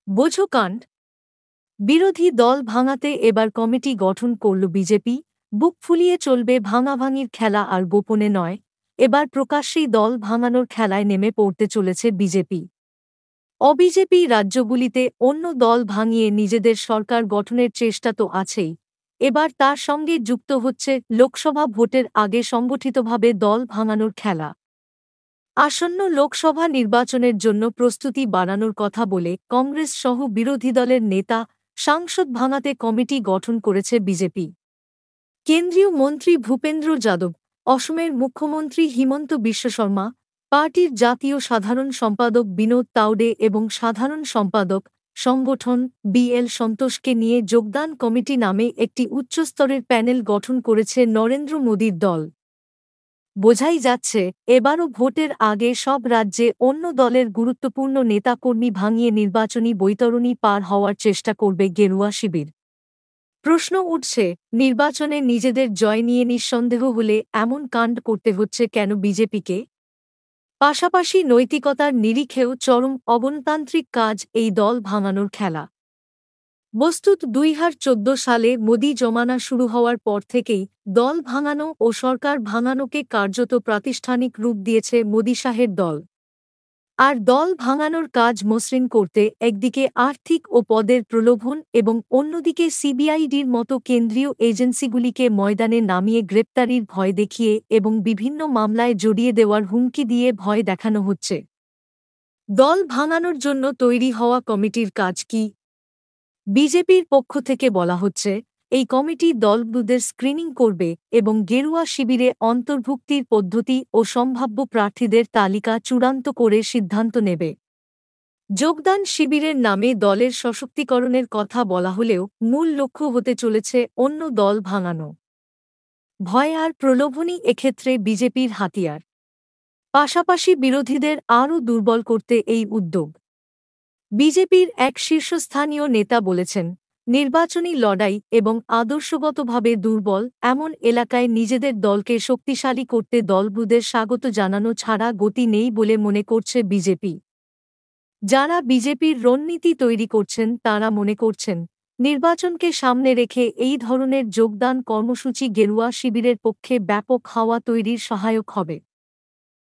বোঝো কাণ্ড। বিরোধী দল ভাঙাতে এবার কমিটি গঠন করল বিজেপি। বুক ফুলিয়ে চলবে ভাঙাভাঙির খেলা, আর গোপনে নয়, এবার প্রকাশ্যেই দল ভাঙানোর খেলায় নেমে পড়তে চলেছে বিজেপি। অবিজেপি রাজ্যগুলিতে অন্য দল ভাঙিয়ে নিজেদের সরকার গঠনের চেষ্টা তো আছেই, এবার তার সঙ্গে যুক্ত হচ্ছে লোকসভা ভোটের আগে সংগঠিতভাবে দল ভাঙানোর খেলা। আসন্ন লোকসভা নির্বাচনের জন্য প্রস্তুতি বাড়ানোর কথা বলে কংগ্রেস সহ বিরোধী দলের নেতা সাংসদ ভাঙাতে কমিটি গঠন করেছে বিজেপি। কেন্দ্রীয় মন্ত্রী ভূপেন্দ্র যাদব, অসমের মুখ্যমন্ত্রী হিমন্ত বিশ্ব শর্মা, পার্টির জাতীয় সাধারণ সম্পাদক বিনোদ তাওডে এবং সাধারণ সম্পাদক সংগঠন বিএল সন্তোষকে নিয়ে যোগদান কমিটি নামে একটি উচ্চস্তরের প্যানেল গঠন করেছে নরেন্দ্র মোদীর দল। বোঝাই যাচ্ছে, এবারও ভোটের আগে সব রাজ্যে অন্য দলের গুরুত্বপূর্ণ নেতাকর্মী ভাঙিয়ে নির্বাচনী বৈতরণী পার হওয়ার চেষ্টা করবে গেরুয়া শিবির। প্রশ্ন উঠছে, নির্বাচনে নিজেদের জয় নিয়ে নিঃসন্দেহ হলে এমন কাণ্ড করতে হচ্ছে কেন বিজেপিকে? পাশাপাশি নৈতিকতার নিরিখেও চরম অগণতান্ত্রিক কাজ এই দল ভাঙানোর খেলা। বস্তুত ২০১৪ সালে মোদি জমানা শুরু হওয়ার পর থেকেই দল ভাঙানো ও সরকার ভাঙানোকে কার্যত প্রাতিষ্ঠানিক রূপ দিয়েছে মোদি শাহের দল। আর দল ভাঙানোর কাজ মসৃণ করতে একদিকে আর্থিক ও পদের প্রলোভন এবং অন্যদিকে সিবিআইডির মতো কেন্দ্রীয় এজেন্সিগুলিকে ময়দানে নামিয়ে গ্রেপ্তারির ভয় দেখিয়ে এবং বিভিন্ন মামলায় জড়িয়ে দেওয়ার হুমকি দিয়ে ভয় দেখানো হচ্ছে। দল ভাঙানোর জন্য তৈরি হওয়া কমিটির কাজ কি? বিজেপির পক্ষ থেকে বলা হচ্ছে, এই কমিটি দলগুলোদের স্ক্রিনিং করবে এবং গেরুয়া শিবিরে অন্তর্ভুক্তির পদ্ধতি ও সম্ভাব্য প্রার্থীদের তালিকা চূড়ান্ত করে সিদ্ধান্ত নেবে। যোগদান শিবিরের নামে দলের সশক্তিকরণের কথা বলা হলেও মূল লক্ষ্য হতে চলেছে অন্য দল ভাঙানো। ভয় আর প্রলোভনই এক্ষেত্রে বিজেপির হাতিয়ার। পাশাপাশি বিরোধীদের আরও দুর্বল করতে এই উদ্যোগ। বিজেপির এক শীর্ষস্থানীয় নেতা বলেছেন, নির্বাচনী লড়াই এবং আদর্শগতভাবে দুর্বল এমন এলাকায় নিজেদের দলকে শক্তিশালী করতে দলগুলোদের স্বাগত জানানো ছাড়া গতি নেই বলে মনে করছে বিজেপি। যারা বিজেপির রণনীতি তৈরি করছেন তাঁরা মনে করছেন, নির্বাচনকে সামনে রেখে এই ধরনের যোগদান কর্মসূচি গেরুয়া শিবিরের পক্ষে ব্যাপক হাওয়া তৈরির সহায়ক হবে।